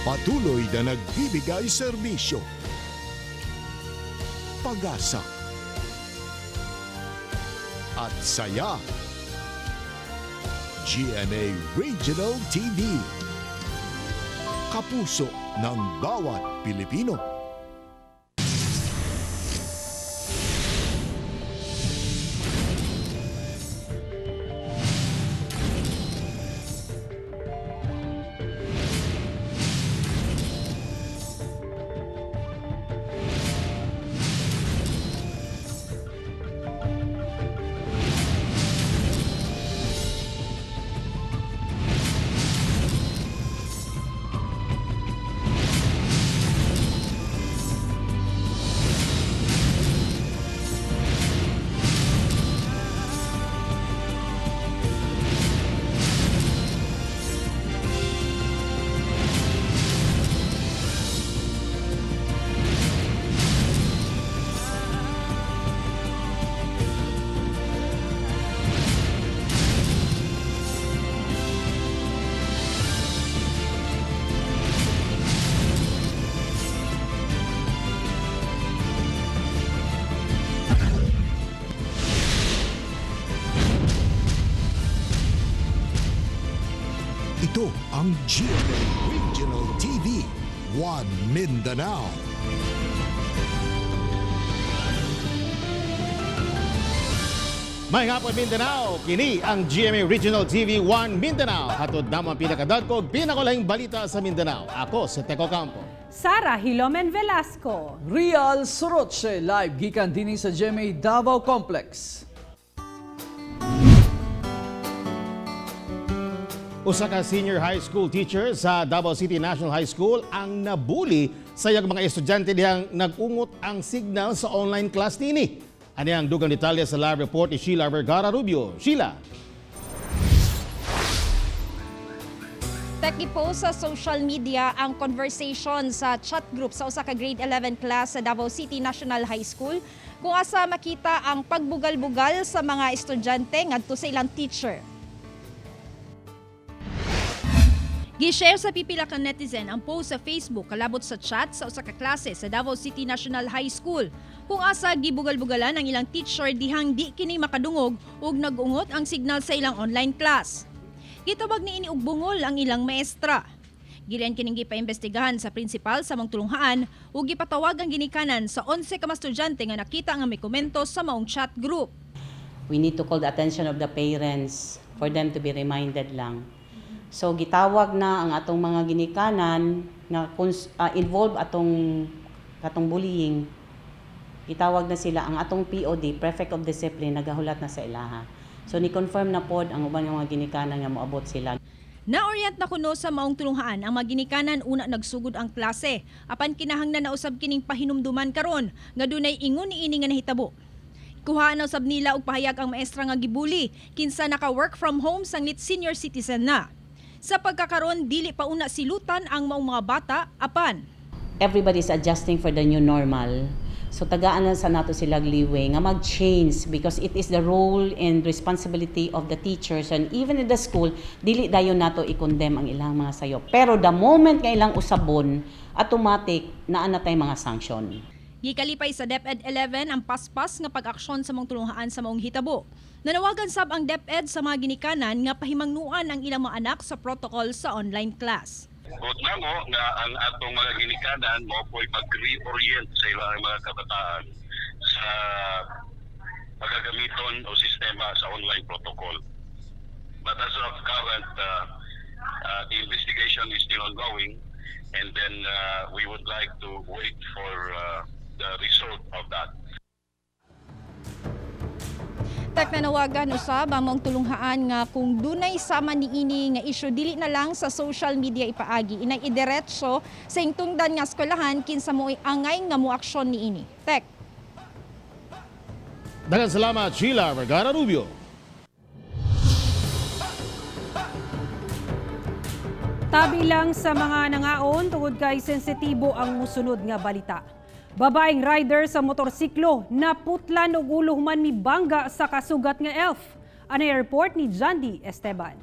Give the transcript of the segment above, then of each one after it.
Patuloy na nagbibigay serbisyo. Pag-asa at saya. GMA Regional TV. Kapuso ng bawat Pilipino. Ito ang GMA Regional TV, One Mindanao. May hapon Mindanao, kini ang GMA Regional TV 1 Mindanao. Hatod naman pinakadagkog, pinakulahing balita sa Mindanao. Ako si Teco Campo. Sara Hilomen Velasco. Real Surotse live gikan dinhi sa GMA Davao Complex. Usa ka senior high school teacher sa Davao City National High School ang nabuli sa iyang mga estudyante diyang nag-ungot ang signal sa online class nini. Ano ang dugang detalye sa live report ni Sheila Vergara Rubio. Sheila. Nag-post sa social media ang conversation sa chat group sa usa ka grade 11 class sa Davao City National High School kung asa makita ang pagbugal-bugal sa mga estudyante ngadto sa ilang teacher. Gi-share sa pipila ka netizen ang post sa Facebook kalabot sa chat sa usa ka klase sa Davao City National High School kung asa gibugal-bugalan ang ilang teacher dihang di kini makadungog ug nag-ungot ang signal sa ilang online class. Gitawag ni ini og bungol ang ilang maestra. Gilen kining gipaimbestigahan sa prinsipal sa mong tulunghaan ug gipatawag ang ginikanan sa 11 ka mga estudyante nga nakita nga may komento sa maong chat group. We need to call the attention of the parents for them to be reminded lang. So gitawag na ang atong mga ginikanan na involved atong bullying. Gitawag na sila ang atong POD, Prefect of Discipline, nagahulat na sa ilaha. So ni-confirm na pod ang uban nga mga ginikanan nga moabot sila. Naorient na kuno sa maong tulunghaan ang mga ginikanan una nagsugod ang klase. Apan kinahanglan na usab kining pahinumduman karon nga dunay ingon niini nga nahitabo. Kuhaan na usab nila og pahayag ang maestra nga gibuli kinsa naka-work from home sanglit senior citizen na. Sa pagkakaron, dili pa una silutan ang maong mga bata, apan. Everybody is adjusting for the new normal. So tagaan na sa nato sila liway nga mag-change because it is the role and responsibility of the teachers and even in the school, dili dayon nato i-condemn ang ilang mga sayo. Pero the moment nga ilang usabon, automatic naa na tay mga sanction. Gikalipay sa DepEd 11 ang paspas nga pag-aksyon sa mong tulunghaan sa maong hitabo. Nanawagan sab ang DepEd sa mga ginikanan nga pahimangnuan ang ilang mga anak sa protocol sa online class. Buot na mo nga ang atong mga ginikanan mo po'y mag-reorient sa ilang mga kabataan sa pagagamiton o sistema sa online protocol. But as of current, the investigation is still ongoing and then we would like to wait for the result of that. Tak nanawagan usab ang mong tulunghaan nga kung dunay sama niini nga isyu dili na lang sa social media ipaagi inay idiretso sa ingtungdan nga eskwelahan kinsa mo'y angay nga moaksyon niini. Tek. Daghang salamat Sheila Vergara Rubio. Tabi lang sa mga nangaon tungod kay sensitibo ang musunod nga balita. Babaeng rider sa motorsiklo naputlan og ulo human mibangga sa kasugat nga elf. Anay report ni Jandy Esteban.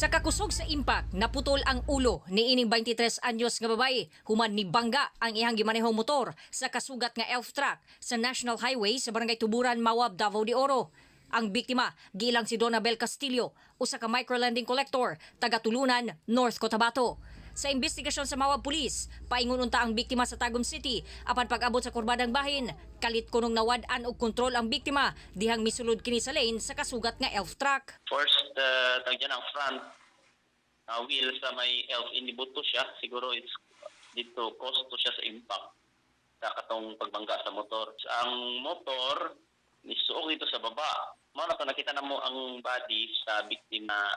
Sa kakusog sa impact, naputol ang ulo ni ining 23 anyos nga babae. Human ni bangga ang iyang gimanehong motor sa kasugat nga elf truck sa National Highway sa Barangay Tuburan, Mawab, Davao de Oro. Ang biktima, gilang si Donabel Castillo, usa ka microlending collector, taga Tulunan, North Cotabato. Sa investigasyon sa Mawab Police, paingon unta ang biktima sa Tagum City apan pag-abot sa kurbadang bahin, kalit kunong nawad-an og kontrol ang biktima dihang misulod kini sa lane sa kasugat nga elf truck. First, tagyan ang front wheel sa may elf, inibuto siya. Siguro it's dito, kosto siya sa impact sa katong pagbangga sa motor. Ang motor, nisuog dito sa baba. Mao na to, nakita na mo ang body sa biktima,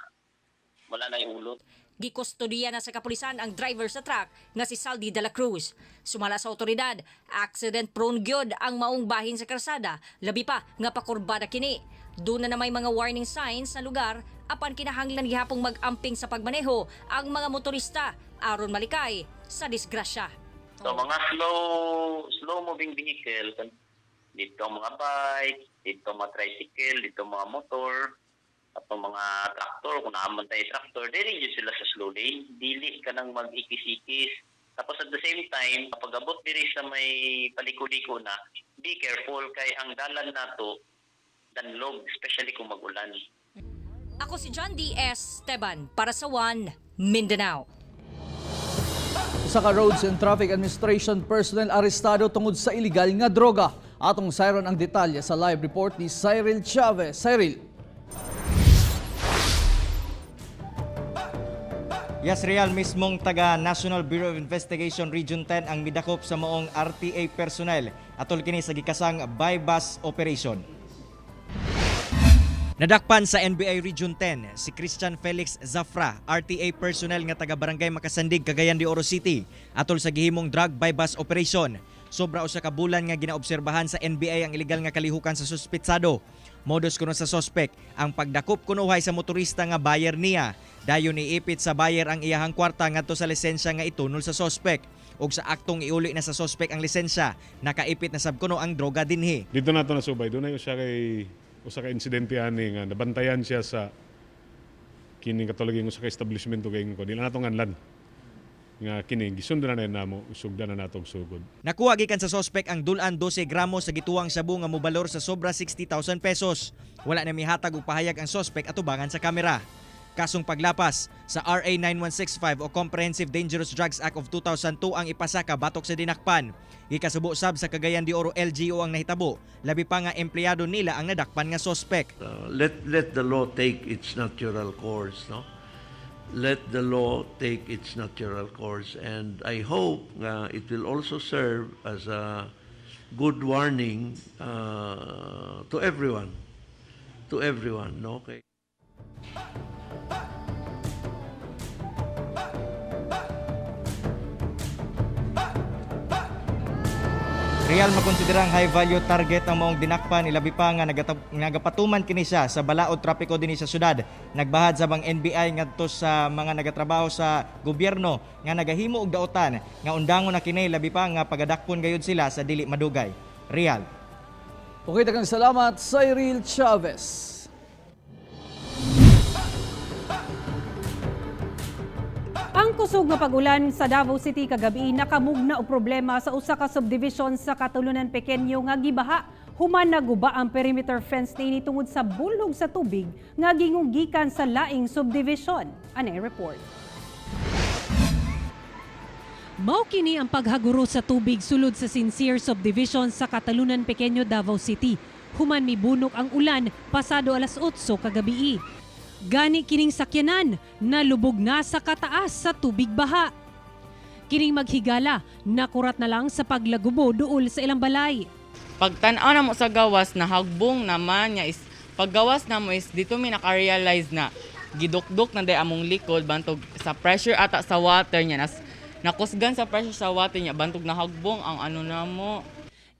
wala na yung ulo. Gikustodiya na sa kapulisan ang driver sa truck nga si Saldi de la Cruz. Sumala sa otoridad, accident prone gyud ang maong bahin sa karsada, labi pa nga pakurbada kini. Doon na may mga warning signs sa lugar apan kinahanglan gihapong mag-amping sa pagmaneho ang mga motorista aron malikay sa disgrasya. So mga slow moving vehicle, dito mga bike, dito mga tricycle, dito mga motor, at mga traktor, kung naman tayo traktor, dili yun sila sa slow lane, dili ka nang mag-ikis-ikis. Tapos at the same time, kapag abot diri sa may paliko-liko na, be careful kay ang dalan nato danlog, especially kung mag-ulan. Ako si John D.S. Esteban para sa One Mindanao. Usa ka Roads and Traffic Administration personnel arestado tungod sa illegal nga droga. Atong sayron ang detalye sa live report ni Cyril Chavez. Cyril. Yes, Real, mismong taga National Bureau of Investigation Region 10 ang midakop sa moong RTA personnel atol kini sa gikasang bypass operation. Nadakpan sa NBI Region 10 si Christian Felix Zafra, RTA personnel nga taga Barangay Makasandig, Cagayan de Oro City, atol sa gihimong drug bypass operation. Sobra usa ka bulan nga ginaobserbahan sa NBI ang illegal nga kalihukan sa suspetsado. Modus kuno sa sospek ang pagdakop kunuhay sa motorista nga buyer niya. Dayon iipit sa buyer ang iyahang kwarta ngadto sa lisensya nga itunol sa sospek. Ug sa aktong iuli na sa sospek ang lisensya, nakaipit na sab kuno ang droga dinhi. Dito nato nasubay, doon na usa ka insidente ani nga nabantayan siya sa kining katuloging usa ka establishment kay ko. Dili na nato nganlan. Nga kini gisundan na namo, usugdan na natong sugod. Nakuha gikan sa sospek ang dulan 12 gramos sa gituwang sabu nga mobalor sa sobra 60,000 pesos. Wala na mihatag og pahayag ang sospek atubangan sa kamera. Kasong paglapas sa RA 9165 o Comprehensive Dangerous Drugs Act of 2002 ang ipasaka batok sa dinakpan. Gikasubo sab sa Cagayan de Oro LGO ang nahitabo, labi pa nga empleyado nila ang nadakpan nga sospek. Let the law take its natural course, no? Let the law take its natural course, and I hope it will also serve as a good warning to everyone, no? Okay. Real makonsiderang high value target ang maong dinakpan, ilabi pa nga nagapatuman kini siya sa balaod trapiko dinhi sa syudad. Nagbahad sa bang NBI ngadto sa mga nagatrabaho sa gobyerno nga nagahimo og daotan nga undangon na kini, labi pa nga pagadakpon gayud sila sa dili madugay. Real. Okay, daghang salamat Cyril Chavez. Ang kusog nga pag-ulan sa Davao City kagabi nakamugna og problema sa usa ka subdivision sa Katulunan Pequeño nga gibaha. Human naguba ang perimeter fence niini tungod sa bulog sa tubig nga gingugikan sa laing subdivision. Ane report. Mao kini ang paghaguro sa tubig sulod sa Sincere Subdivision sa Katulunan Pequeño, Davao City. Human mibunok ang ulan pasado alas 8 kagabi. Gani kining sakyanan nalubog na sa kataas sa tubig baha. Kining maghigala nakurat na lang sa paglagubo duol sa ilang balay. Pagtan-aw na mo sa gawas na hagbong naman niya is paggawas na mo is dito mi naka-realize na gidukdok na day among likod bantog sa pressure ata sa water niya nakusgan sa pressure sa water niya bantog na hagbong ang ano na mo.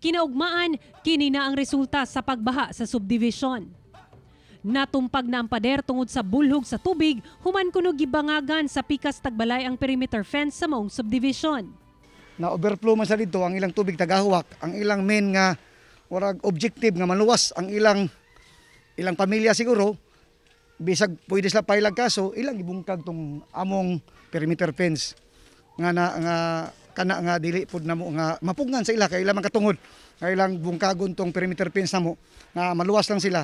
Kinaugmaan kini na ang resulta sa pagbaha sa subdivision. Natumpag na ang pader tungod sa bulhog sa tubig, human kuno gibangagan sa pikas tagbalay ang perimeter fence sa maong subdivision. Na-overflow man sa dito ang ilang tubig tagahuwak, ang ilang main nga warag objective nga maluwas ang ilang pamilya siguro, bisag pwede sila pailag kaso ilang ibungkag tong among perimeter fence nga kana nga dili pud namo nga mapugnan sa ila kay ilang makatungod kay ilang bungkagon tong perimeter fence namo nga maluwas lang sila.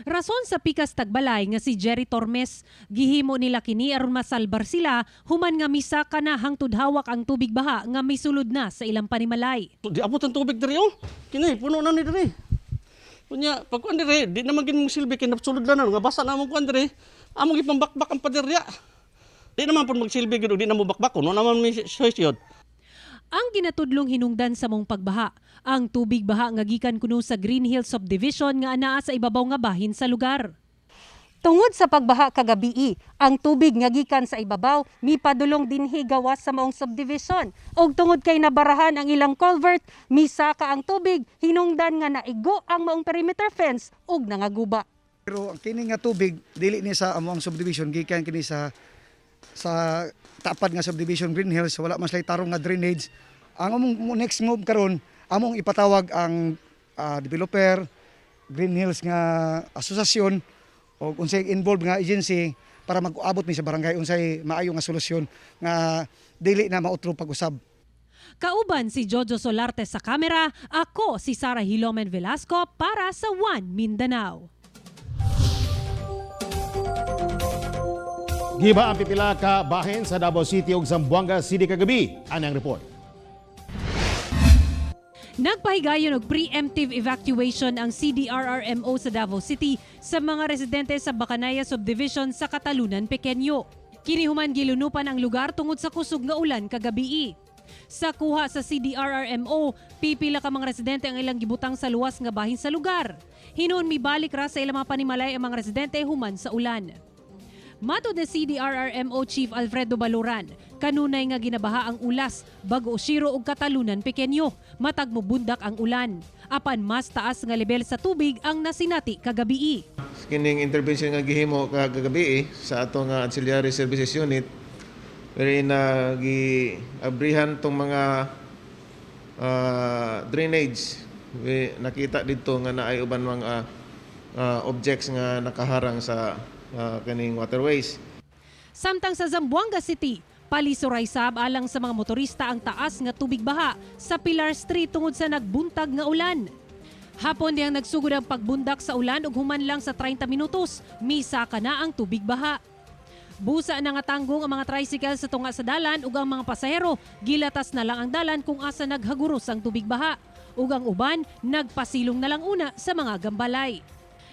Rason sa pikas tagbalay nga si Jerry Tormes, gihimo nila kini aron masalbar sila human nga misa kana hangtud hawak ang tubig baha nga misulod na sa ilang panimalay. Di abot ang tubig diri oh. Kini puno na ni diri. Kunya pag kuan diri di naman gin silbi kay napsulod na nga basa na among kuan diri. Among ipambakbak ang paderya. Di naman pud magsilbi gid di na mo bakbak kuno naman may soyod. Ang ginatudlong hinungdan sa mong pagbaha, ang tubig baha nga gikan kuno sa Green Hills Subdivision nga anaa sa ibabaw nga bahin sa lugar. Tungod sa pagbaha kagabii, ang tubig nga gikan sa ibabaw mipadulong dinhi gawas sa maong subdivision. Og tungod kay nabarahan ang ilang culvert, misaka ang tubig, hinungdan nga naigo ang maong perimeter fence ug nangaguba. Pero ang kini nga tubig dili ni sa among subdivision gikan kini sa tapad nga subdivision Green Hills wala mas lay tarong nga drainage. Ang among next move karon among ipatawag ang developer Green Hills nga asosasyon o unsay involved nga agency para mag-abot mi sa barangay unsay maayo nga solusyon nga dili na mautro pag-usab. Kauban si Jojo Solarte sa kamera, ako si Sarah Hilomen Velasco para sa One Mindanao. Giba ang pipila ka bahin sa Davao City ug Zamboanga City kagabi. Anang report. Nagpahigayon og preemptive evacuation ang CDRRMO sa Davao City sa mga residente sa Bacanaya Subdivision sa Katalunan, Pequeño. Kinihuman gilunupan ang lugar tungod sa kusog nga ulan kagabii. Sa kuha sa CDRRMO, pipila ka mga residente ang ilang gibutang sa luwas nga bahin sa lugar. Hinuon mibalik ra sa ilang mga panimalay ang mga residente human sa ulan. Matod ni CDRRMO Chief Alfredo Baloran, kanunay nga ginabaha ang ulas, Bago-Osiro ug Katalunan, Pequeño, matag mobundak ang ulan. Apan mas taas nga level sa tubig ang nasinati kagabii. Kining intervention nga gihimo kagabi sa atong Ancillary Services Unit, wherein gi-abrihan tong mga drainage. Nakita dito nga naay uban mga objects nga nakaharang sa kaning waterways. Samtang sa Zamboanga City, palisuray sab alang sa mga motorista ang taas nga tubig baha sa Pilar Street tungod sa nagbuntag nga ulan. Hapon diyang nagsugod ang pagbundak sa ulan ug human lang sa 30 minutos, misaka na ang tubig baha. Busa na nga tanggong ang mga tricycle sa tunga sa dalan ug ang mga pasahero gilatas na lang ang dalan kung asa naghaguros ang tubig baha ug ang uban nagpasilong na lang una sa mga gambalay.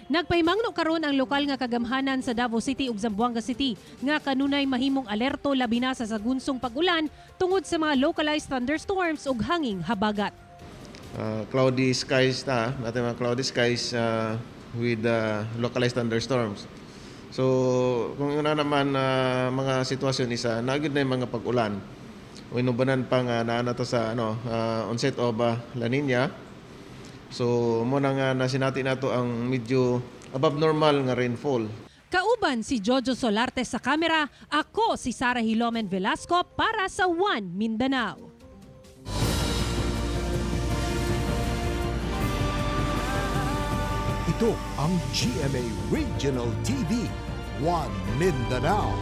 Nagpahimangno karon ang lokal nga kagamhanan sa Davao City ug Zamboanga City nga kanunay mahimong alerto labi na sa sagunsong pag-ulan tungod sa mga localized thunderstorms ug hanging habagat. Cloudy skies natin mga cloudy skies with localized thunderstorms. So kung una naman mga sitwasyon isa nagud na yung mga pag-ulan. Inubanan pa nga naa to sa onset of La Nina. So muna nga nasinati nato ang medyo above normal nga rainfall. Kauban si Jojo Solarte sa kamera, ako si Sarah Hilomen Velasco para sa One Mindanao. Ito ang GMA Regional TV, One Mindanao.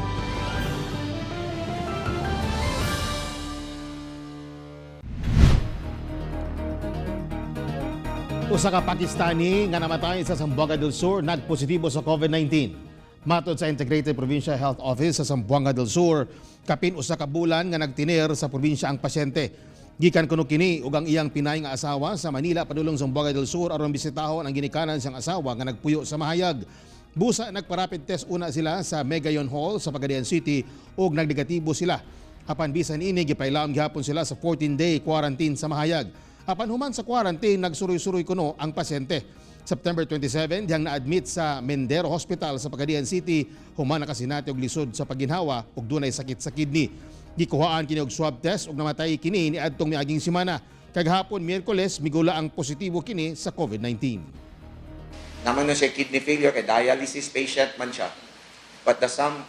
Usa ka Pakistani nga namatay sa Zamboanga del Sur nagpositibo sa COVID-19. Matod sa Integrated Provincial Health Office sa Zamboanga del Sur, kapin usa ka bulan nga nagtinir sa probinsya ang pasyente. Gikan kuno kini ug ang iyang pinay nga asawa sa Manila padulong Zamboanga del Sur aron bisitahon ang ginikanan siyang asawa nga nagpuyo sa mahayag. Busa nagpa-rapid test una sila sa Megayon Hall sa Pagadian City ug nagnegatibo sila. Apan bisan ini gipailaom gihapon sila sa 14-day quarantine sa mahayag. Apan human sa quarantine, nagsuroy-suroy kuno ang pasyente. September 27, diyang na-admit sa Mendero Hospital sa Pagadian City, human nakasinati og lisod sa pagginhawa ug dunay sakit sa kidney. Gikuhaan kini og swab test ug namatay kini niadtong miaging semana. Kaghapon Miyerkules, migula ang positibo kini sa COVID-19. Naman na siya kidney failure, kay dialysis patient man siya. But the sum,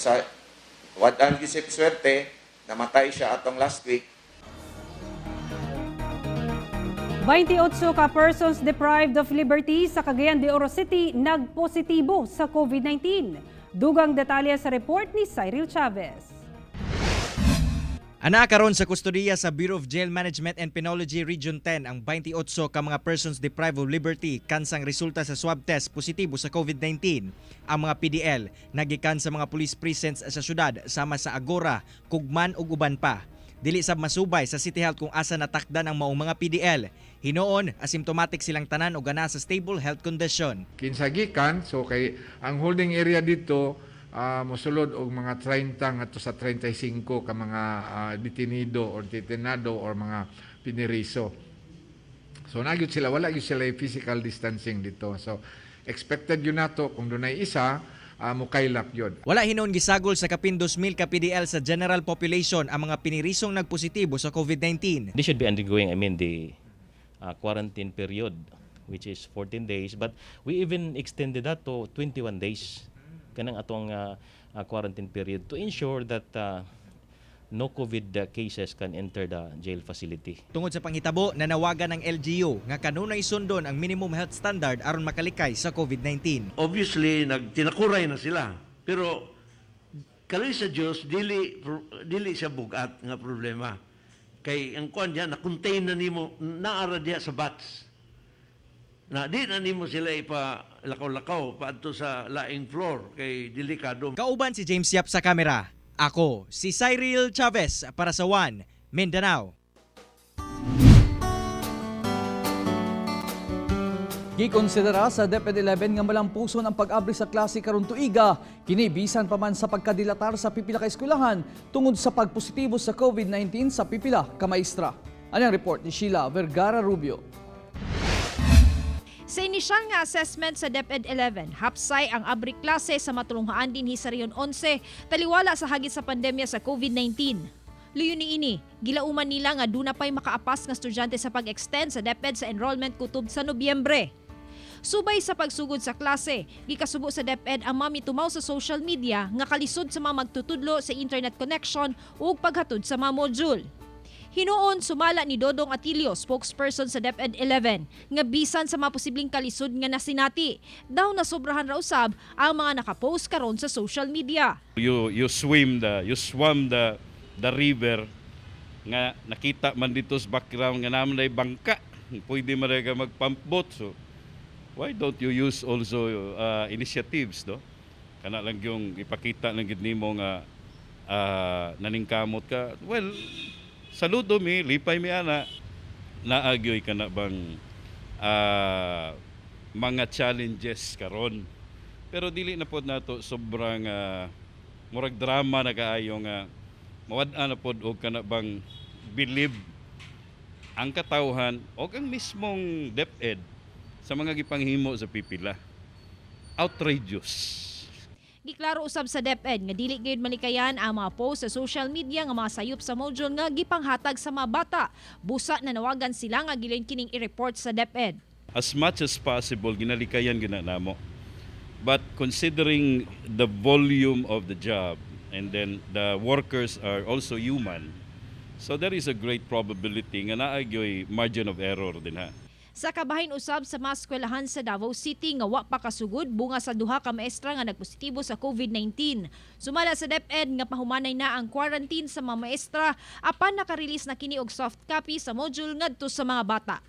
sa Wadan Yusip Swerte, namatay siya atong last week. 28 ka persons deprived of liberty sa Cagayan de Oro City nagpositibo sa COVID-19. Dugang detalye sa report ni Cyril Chavez. Ana karon sa kustodiya sa Bureau of Jail Management and Penology Region 10 ang 28 ka mga persons deprived of liberty kansang resulta sa swab test positibo sa COVID-19. Ang mga PDL nagikan sa mga police precincts sa syudad sama sa Agora, Kugman ug uban pa. Dili sab masubay sa City Health kung asa natakdan ang maong mga PDL. Hinoon, asymptomatic silang tanan o gana sa stable health condition. Kinsagikan, so kay ang holding area dito mosulod og mga 30 ngadto sa 35 ka mga detenido or detenado or mga piniriso. So nagyud sila, wala gyud sila physical distancing dito. So expected yun nato kung dunay isa mukaylap yun. Wala hinon gisagol sa kapin 2,000 ka PDL sa general population ang mga pinirisong nagpositibo sa COVID-19. They should be undergoing, the quarantine period, which is 14 days. But we even extended that to 21 days. Kanang atong quarantine period to ensure that no COVID cases can enter the jail facility. Tungod sa panghitabo, nanawagan ng LGU nga kanunay sundon ang minimum health standard aron makalikay sa COVID-19. Obviously, tinakuray na sila. Pero kali sa Diyos, dili siya bugat nga problema. Kay ang kuan diyan, na-contain na nimo, naara diya sa bats. Na di na nimo sila ipa-lakaw-lakaw paadto sa laing floor kay delikado. Kauban si James Yap sa kamera. Ako si Cyril Chavez para sa One Mindanao. Gikonsidera sa DepEd 11 nga malampuson ang pag-abri sa klase karon tuiga, kini bisan pa man sa pagkadilatar sa pipila ka eskwelahan tungod sa pagpositibo sa COVID-19 sa pipila ka maestra. Ano ang report ni Sheila Vergara Rubio? Sa inisyal nga assessment sa DepEd 11, hapsay ang abri klase sa matulunghaan dinhi sa Rehiyon 11 taliwala sa hagit sa pandemya sa COVID-19. Luyo niini, gilauman nila nga duna pay makaapas nga estudyante sa pag-extend sa DepEd sa enrollment kutob sa Nobyembre. Subay sa pagsugod sa klase, gikasubo sa DepEd ang mamitumaw sa social media nga kalisod sa mga magtutudlo sa internet connection ug paghatod sa mga module. Hinoon, sumala ni Dodong Atilio, spokesperson sa DepEd 11, nga bisan sa mga posibleng kalisod nga nasinati, daw na sobrahan raw usab ang mga nakapost karon sa social media. You swam the river nga nakita man dito sa background nga naman ay bangka, pwede man ka mag-pump boat. So why don't you use also initiatives, no? Kana lang yung ipakita lang gid nimo nga naningkamot ka. Well, saludo mi, lipay mi ana, naagyoy ka na bang mga challenges karon. Pero dili na pod nato sobrang murag drama na kaayo nga mawad-an na pod og kana bang believe ang katawhan o ang mismong DepEd sa mga gipanghimo sa pipila. Outrageous. Giklaro usab sa DepEd nga dili gayud malikayan ang mga post sa social media nga mga sayop sa module nga gipanghatag sa mga bata. Busa na nawagan sila nga gilain kining i-report sa DepEd. As much as possible ginalikayan gina namo. But considering the volume of the job and then the workers are also human, so there is a great probability nga naagyoy margin of error din ha. Sa kabahin usab sa mga eskwelahan sa Davao City nga wa pa kasugod bunga sa duha ka maestra nga nagpositibo sa COVID-19. Sumala sa DepEd nga pahumanay na ang quarantine sa mga maestra apan naka-release na kini og soft copy sa module ngadto sa mga bata.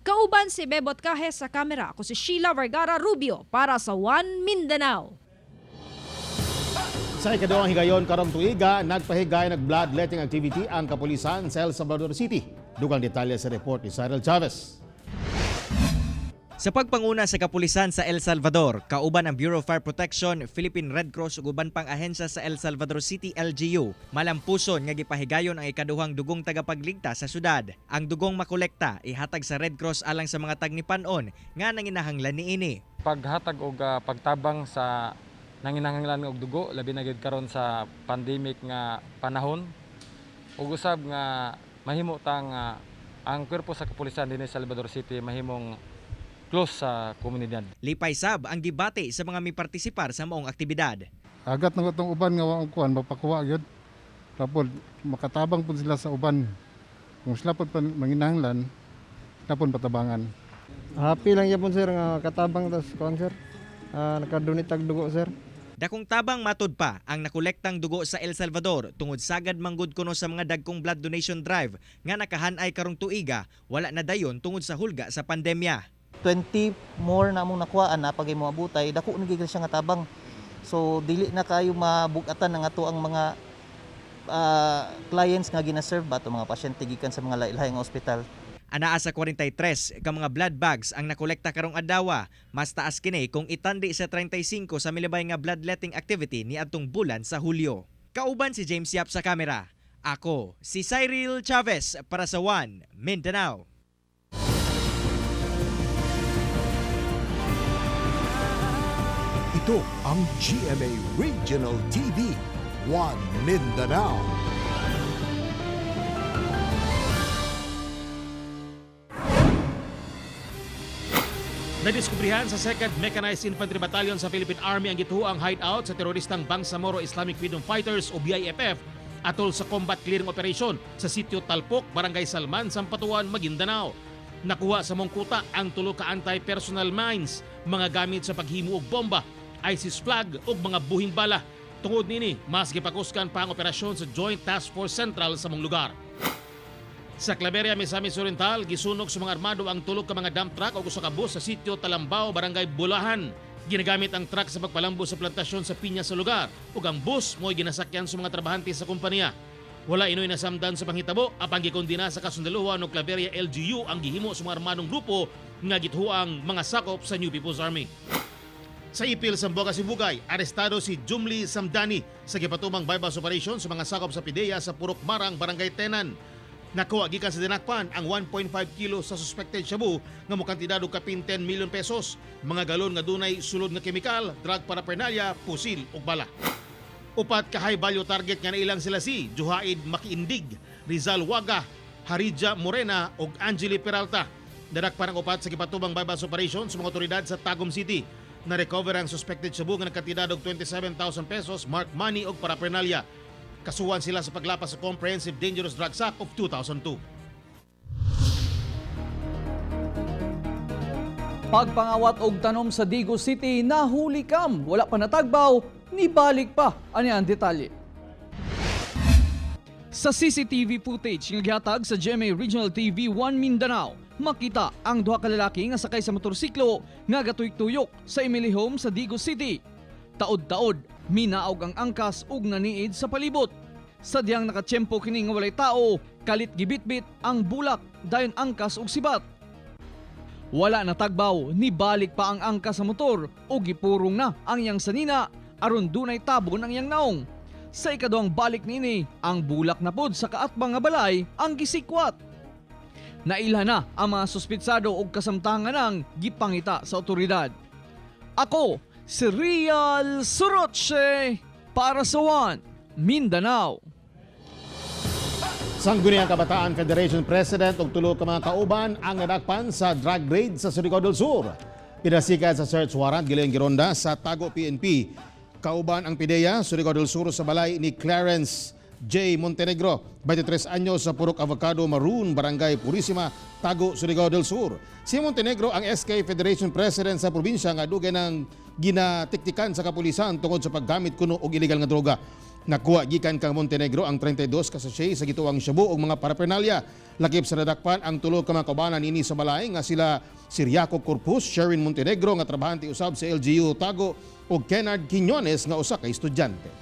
Kauban si Bebot Kahes sa kamera, ako si Sheila Vergara Rubio para sa One Mindanao. Sa ikaduhang higayon karong tuiga, nagpahigay bloodletting activity ang kapulisan sa El Salvador City. Dugang detalye sa report ni Cyril Chavez. Sa pagpanguna sa kapulisan sa El Salvador, kauban ang Bureau of Fire Protection, Philippine Red Cross ug uban pang ahensya sa El Salvador City LGU, malampuson nga gipahigayon ang ikaduhang dugong tagapagligtas sa syudad. Ang dugong makolekta ihatag sa Red Cross alang sa mga tagnipanon nga nanginahanglan niini. Paghatag og pagtabang sa nanginahanglan og dugo labi na gid karon sa pandemic nga panahon. Ug usab nga mahimo tang ang kwerpo sa kapulisan dinhi sa Salvador City mahimong close sa komunidad. Lipay sab ang debate sa mga mipartisipar sa maong aktibidad. Agat na itong uban nga waong kuhan, mapakuha yun. Tapos makatabang po sila sa uban. Kung sila po manginahanglan, napon patabangan. Happy lang yapon sir nga katabang tas kon sir. Nakadunit tag dugo sir. Dakong tabang matud pa ang nakolektang dugo sa El Salvador tungod sagad manggod kuno sa mga dagkong blood donation drive nga nakahanay karong tuiga, wala na dayon tungod sa hulga sa pandemya. 20 more na mong nakuhaan na pag mo abutay, dako nagigil siya nga tabang. So dili na kayo mabugatan nga ato ang mga clients nga gina-serve ba to mga pasyente gikan sa mga lain-laing ospital. Anaa sa 43 ka mga blood bags ang nakolekta karong adlaw, mas taas kini kung itandi sa 35 sa milabay nga bloodletting activity ni adtong bulan sa Hulyo. Kauban si James Yap sa kamera. Ako si Cyril Chavez para sa One Mindanao. Ito ang GMA Regional TV, One Mindanao. Nadiskubrihan sa 2nd Mechanized Infantry Battalion sa Philippine Army ang gituang hideout sa teroristang Bangsamoro Islamic Freedom Fighters o BIFF atol sa combat clearing operation sa sitio Talpok, Barangay Salman, Sampatuan, Maguindanao. Nakuha sa Mongkuta ang 3 ka anti-personnel mines, mga gamit sa paghimo og bomba, ISIS flag ug mga buhing bala. Tungod nini, mas gipakuskan pa ang operasyon sa Joint Task Force Central sa mong lugar. Sa Claveria, Misamis Oriental, gisunog sa mga armado ang 3 ka mga dump truck o usa ka bus sa sitio Talambao, Barangay Bulahan. Ginagamit ang truck sa pagpalambo sa plantasyon sa pinya sa lugar ug ang bus mo'y ginasakyan sa mga trabahante sa kumpanya. Wala inoy nasamdan sa panghitabo, apang gikondina sa kasundaluhan ng Claveria LGU ang gihimo sa mga armadong grupo nga gituang mga sakop sa New People's Army. Sa Ipil, Sambuanga, Sibugay, arestado si Jumli Samdani sa gipatumang bypass operation sa mga sakop sa PIDEA sa Purok Marang, Barangay Tenan. Nakuha gikan sa dinakpan ang 1.5 kilo sa suspected shabu nga mukantidad og kapin 10 million pesos, mga galon nga dunay sulod nga kemikal, drug paraphernalia, pusil ug bala. Upat ka high value target nga nailang sila si Juhaid Makiindig, Rizal Waga, Harija Morena ug Angeli Peralta. Dinakpan ang upat sa gipatumang bypass operation sa mga otoridad sa Tagum City. Na-recover ang suspected shabu nga nagkantidad og 27,000 pesos, mark money ug paraphernalia. Kasuhan sila sa paglapas sa Comprehensive Dangerous Drugs Act of 2002. Pagpangawat og tanom sa Digo City, nahuli kam, wala pa natagbaw, ni balik pa. Ani ang detalye. Sa CCTV footage nga gihatag sa GMA Regional TV 1 Mindanao, makita ang 2 ka lalaki nga sakay sa motorsiklo nga gatuyok-tuyok sa Emily Home sa Digo City. Taod-taod, minaog ang angkas ug naniid sa palibot. Sadyang nakatsyempo kini nga walay tao, kalit gibitbit ang bulak dayon angkas ug sibat. Wala natagbaw, nibalik pa ang angkas sa motor ug gipurong na ang iyang sanina aron dunay tabon ang iyang naong. Sa ikaduhang balik nini, ang bulak na pod sa kaatbang nga balay ang gisikwat. Nailhan na ang mga suspitsado ug kasamtangan ng gipangita sa otoridad. Ako si Rial Soroche para sa One Mindanao. Sangguniang Kabataan Federation President ug 3 ka mga kauban ang nadakpan sa drug raid sa Surigao del Sur. Pinasikat sa search warrant gilayong gironda sa Tago PNP. Kauban ang PIDEA, Surigao del Sur sa balay ni Clarence J. Montenegro, 23 anyos sa Purok Avocado Maroon, Barangay Purisima, Tago, Surigao del Sur. Si Montenegro ang SK Federation President sa probinsya nga dugay ng ginatiktikan sa kapulisan tungod sa paggamit kuno og illegal nga droga. Nakuha gikan kang Montenegro ang 32 ka sachet sa gituang shabu ug mga paraphernalia. Lakip sa nadakpan ang 3 ka mga kaubanan ini sa balay nga sila Siriaco Corpus, Sherwin Montenegro nga trabahante usab sa LGU Tago ug Kennard Quiñones nga usa ka estudyante.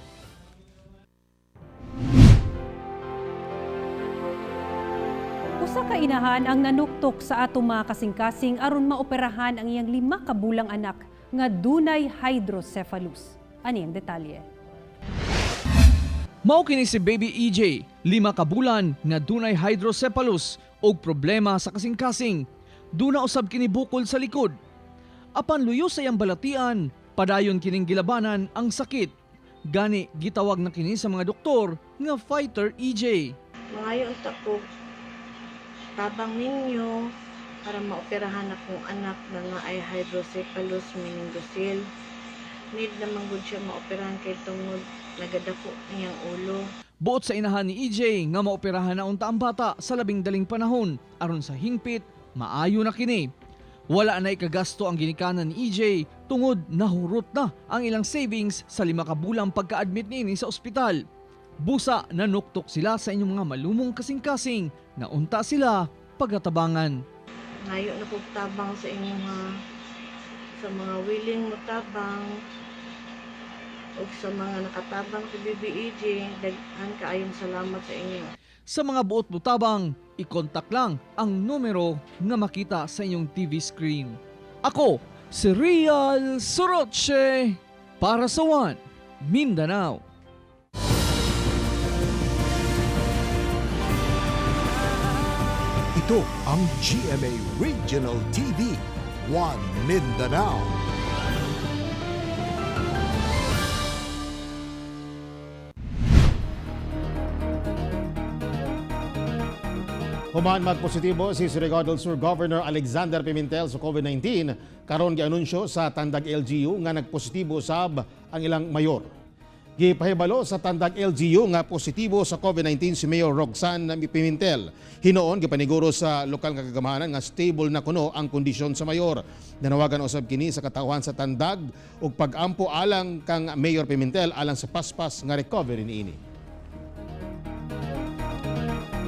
Usa ka inahan ang nanuktok sa atong mga kasing-kasing aron maoperahan ang iyang 5 ka bulang anak nga dunay hydrocephalus. Ani ang detalye. Mao kini si Baby EJ, 5 ka bulan nga dunay hydrocephalus og problema sa kasing-kasing. Duna usab kini bukol sa likod. Apan luyo sa iyang balatian, padayon kining gilabanan ang sakit. Gani gitawag na kini sa mga doktor nga Fighter EJ. Mangayo unta ko tabang ninyo para maoperahan akong anak na naay hydrocephalus meningocele. Need naman gud siya maoperahan kay tungod nagadako niyang ulo. Buot sa inahan ni EJ nga maoperahan na unta ang bata sa labing daling panahon aron sa hingpit maayo na kini. Wala na ikagasto ang ginikanan ni EJ tungod nahurot na ang ilang savings sa 5 ka bulang pagka-admit niini sa ospital. Busa nanuktok sila sa inyong mga malumong kasing-kasing na unta sila pagatabangan. Ngayo na po tabang sa inyong sa mga willing mo tabang o sa mga nakatabang sa BBEJ, daghan kaayong salamat sa inyo. Sa mga buot mo tabang, i-contact lang ang numero nga makita sa inyong TV screen. Ako, si Real Soroche para sa One Mindanao. Ito ang GMA Regional TV, One Mindanao. Human magpositibo si Surigao del Sur Governor Alexander Pimentel sa COVID-19 karon gianunsyo sa Tandag LGU nga nagpositibo sab ang ilang mayor. Gipahibalo sa Tandag LGU nga positibo sa COVID-19 si Mayor Roxanne Pimentel. Hinoon gipaniguro sa lokal nga kagamahanan nga stable na kuno ang kondisyon sa mayor. Nanawagan usab kini sa katawhan sa Tandag ug pag-ampo alang kang Mayor Pimentel alang sa paspas nga recovery niini.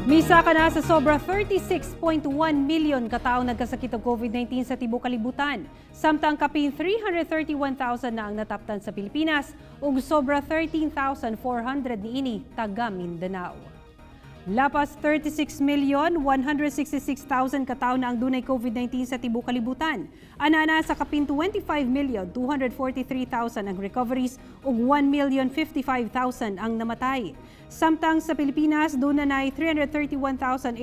Misa ka na sa sobra 36.1 milyon katao nagkasakit og COVID-19 sa tibuok kalibutan. Samtang kapin 331,000 na ang nataptan sa Pilipinas ug sobra 13,400 niini taga Mindanao. Lapas 36,166,000 katao na ang dunay COVID-19 sa tibuok kalibutan. Anana sa kapin 25,243,000 ang recoveries ug 1,055,000 ang namatay. Samtang sa Pilipinas, doon na 331,869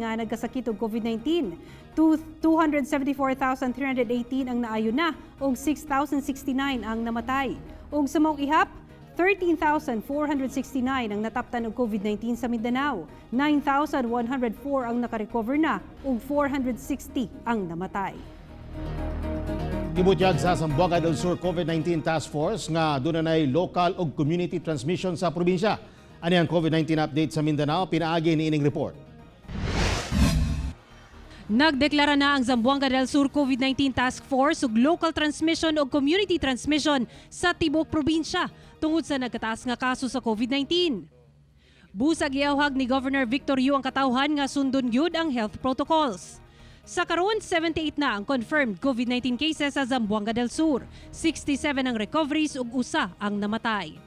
nga nagkasakit og COVID-19. 274,318 ang naayo na ug 6,069 ang namatay. Ug sa maong ihap, 13,469 ang nataptan og COVID-19 sa Mindanao. 9,104 ang nakarecover na ug 460 ang namatay. Gibutyag sa Zamboanga del Sur COVID-19 Task Force nga dunay local ug community transmission sa probinsya. Ani ang COVID-19 update sa Mindanao, pinaagi ni ining report. Nagdeklara na ang Zamboanga del Sur COVID-19 Task Force ug local transmission ug community transmission sa tibuok probinsya tungod sa nagkataas nga kaso sa COVID-19. Busag giawhag ni Governor Victor Yu ang katawhan nga sundon gyud ang health protocols. Sa karon, 78 na ang confirmed COVID-19 cases sa Zamboanga del Sur. 67 ang recoveries ug usa ang namatay.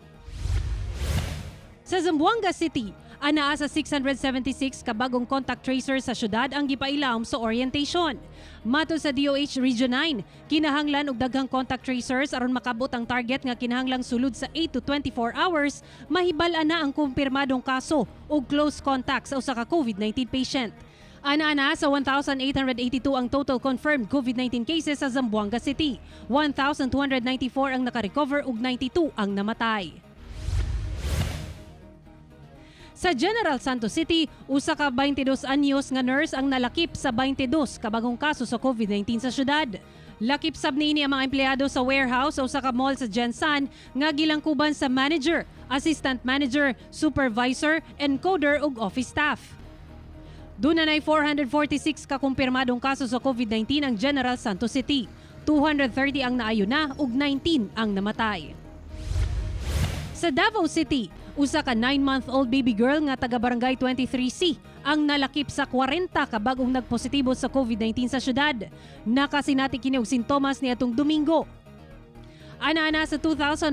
Sa Zamboanga City, anaa sa 676 ka bagong contact tracers sa syudad ang gipailam sa orientation. Mato sa DOH Region 9, kinahanglan og daghang contact tracers aron makabot ang target nga kinahanglang sulod sa 8 to 24 hours, mahibal-an na ang kumpirmadong kaso ug close contact sa usa ka COVID-19 patient. Ana-ana sa 1,882 ang total confirmed COVID-19 cases sa Zamboanga City. 1,294 ang nakarecover ug 92 ang namatay. Sa General Santos City, usa ka 22 anyos nga nurse ang nalakip sa 22 ka bagong kaso sa COVID-19 sa syudad. Lakip sab niini ang mga empleyado sa warehouse sa usa ka mall sa Gensan nga gilangkuban sa manager, assistant manager, supervisor, encoder ug office staff. Doon na 446 ka kumpirmadong kaso sa COVID-19 ang General Santos City. 230 ang naayo na ug 19 ang namatay. Sa Davao City, usa ka 9-month-old baby girl nga taga Barangay 23C ang nalakip sa 40 ka bagong nagpositibo sa COVID-19 sa syudad. Nakasinati kini og sintomas niadtong Domingo. Ana-ana sa 2,163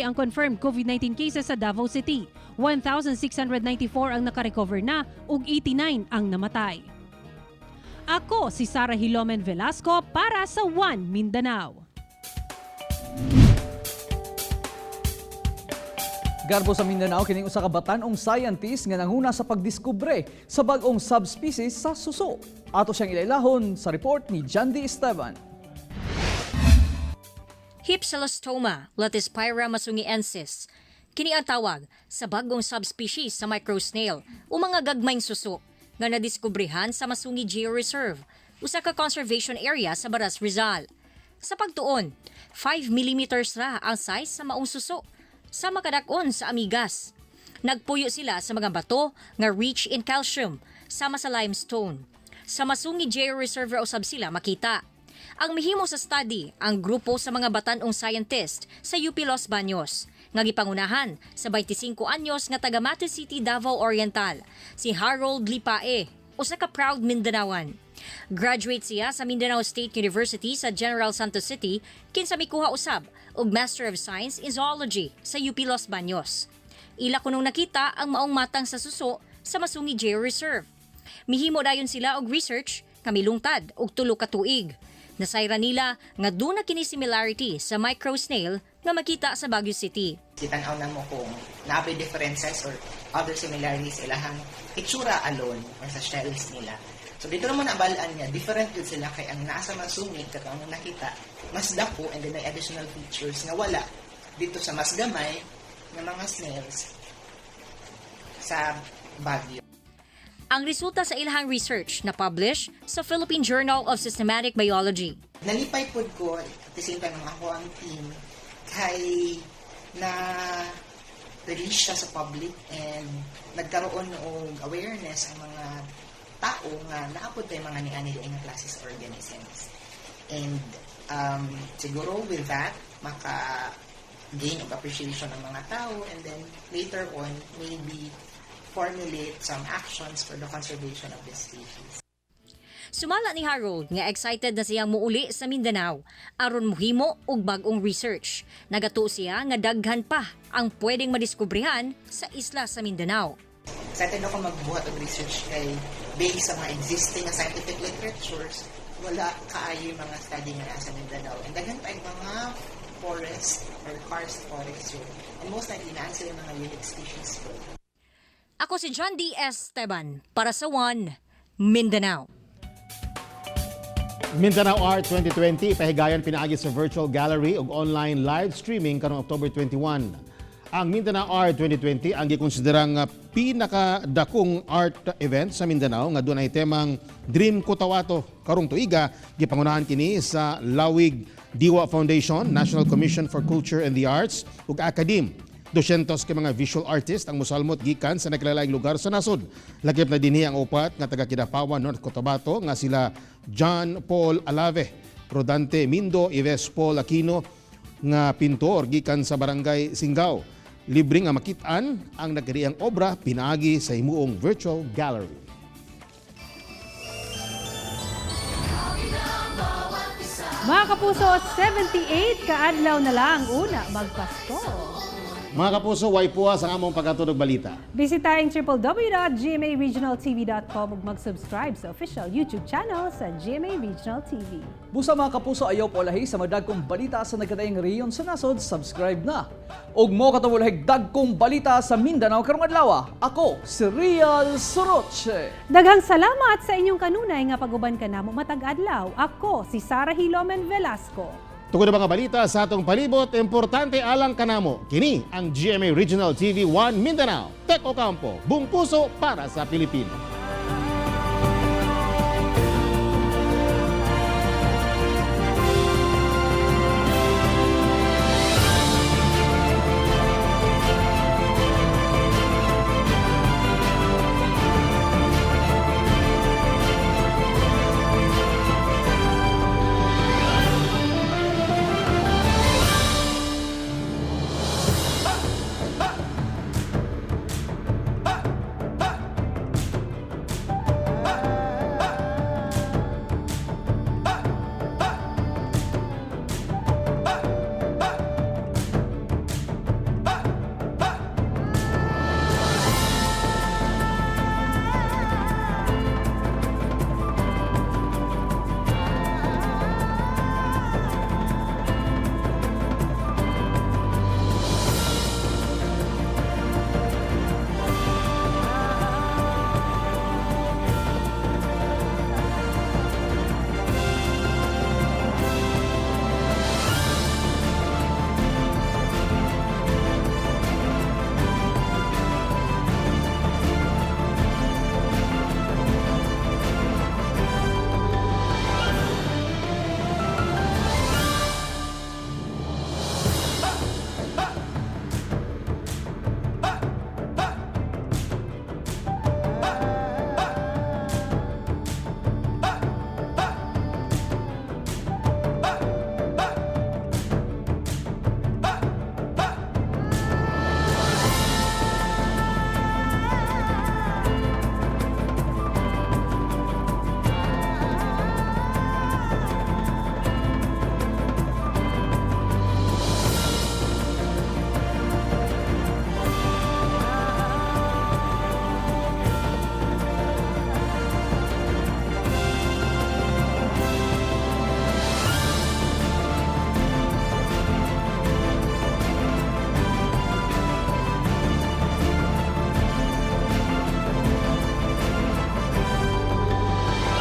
ang confirmed COVID-19 cases sa Davao City. 1,694 ang nakarecover na ug 89 ang namatay. Ako si Sarah Hilomen Velasco para sa One Mindanao. Garbo sa Mindanao kining usa ka batan-ong scientist nga nanghuna sa pagdiskubre sa bag-ong subspecies sa suso. Ato siyang ilailahon sa report ni Jandy Esteban. Hypsilostoma latispira masungiensis. Kini ang tawag sa bagong subspecies sa microsnail o mga gagmayng suso nga nadiskubrehan sa Masungi Georeserve, usa ka conservation area sa Baras, Rizal. Sa pagtuon, 5 mm ra ang size sa maong suso, sa makadak-on sa amigas. Nagpuyo sila sa mga bato nga rich in calcium sama sa limestone. sa masungi Geo Reserve usab sila makita. Ang mihimo sa study ang grupo sa mga batanong scientist sa UP Los Baños, nga gipangunahan sa 25 anyos nga taga Mate City, Davao Oriental, si Harold Lipae, usa ka proud Mindanaoan. Graduate siya sa Mindanao State University sa General Santos City, kinsa mikuha usab og Master of Science in Zoology sa UP Los Baños. Ila kunong nakita ang maong matang sa suso sa masungi Geo Reserve. Mihimo dayon sila og research kami lungtad og 3 ka tuig. Nasayra nila nga doon na kini similarity sa micro snail nga makita sa Baguio City. Kitanaw na mo kung naabay differences or other similarities sa ilahang itsura alone or sa shells nila. So dito naman nabalaan niya, different yun sila kay ang nasa masungit katong mo nakita, mas dako and then may additional features nga wala dito sa mas gamay ng mga snails sa Baguio. Ang resulta sa ilahang research na publish sa Philippine Journal of Systematic Biology. Nalipay pod ko at the same time ako ang team kay na release siya sa public and nagkaroon ng awareness ang mga tao nga naapod tayo mga ni-anil na classes organisms. And siguro with that, maka-gain of appreciation ng mga tao and then later on, maybe formulate some actions for the conservation of the species. Sumala ni Harold nga excited na siyang muuli sa Mindanao aron mohimo og bag-ong research. Nagato siya nga daghan pa ang pwedeng madiskubrihan sa isla sa Mindanao. Excited ako magbuhat og research kay based sa mga existing na scientific literatures, wala kaayo yung mga study nga nasa Mindanao. And daghan pa yung mga forest or karst forest yun. And most likely na sila mga unique species po. Ako si John D. Esteban para sa One Mindanao. Mindanao Art 2020 pahigayon pinaagi sa virtual gallery ug online live streaming karong October 21. Ang Mindanao Art 2020 ang gikonsiderang pinakadakong art event sa Mindanao nga dunay temang Dream Cotabato karong tuiga gipangunahan kini sa Lawig Diwa Foundation, National Commission for Culture and the Arts ug Academe. 200 ka mga visual artist ang mosalmot gikan sa nagkalalayng lugar sa nasod. Lakip na dinhi ang upat nga taga Kidapawan, North Cotabato nga sila John Paul Alave, Rodante Mindo, Ives Paul Aquino nga pintor gikan sa Barangay Singao. Libre nga makitaan ang nagkariang obra pinaagi sa himuong virtual gallery. Mga kapuso, 78 kaadlaw na lang una magpasko. Mga kapuso, way puwas ang among pagkatunog balita. Bisitahin www.gmaregionaltv.com ug mag-subscribe sa official YouTube channel sa GMA Regional TV. Busa mga kapuso, ayaw po lahi sa madagkong balita sa nagkadaing rehiyon sa nasod, subscribe na. Ug mo katawalahig dagkong balita sa Mindanao karong adlaw. Ako si Rial Soroche. Daghang salamat sa inyong kanunay nga paguban kanamo matag adlaw. Ako si Sara Hilomen Velasco. Tungod na mga balita sa atong palibot, importante alang kanamo. Kini ang GMA Regional TV 1 Mindanao. Tek Ocampo, buong puso para sa Pilipino.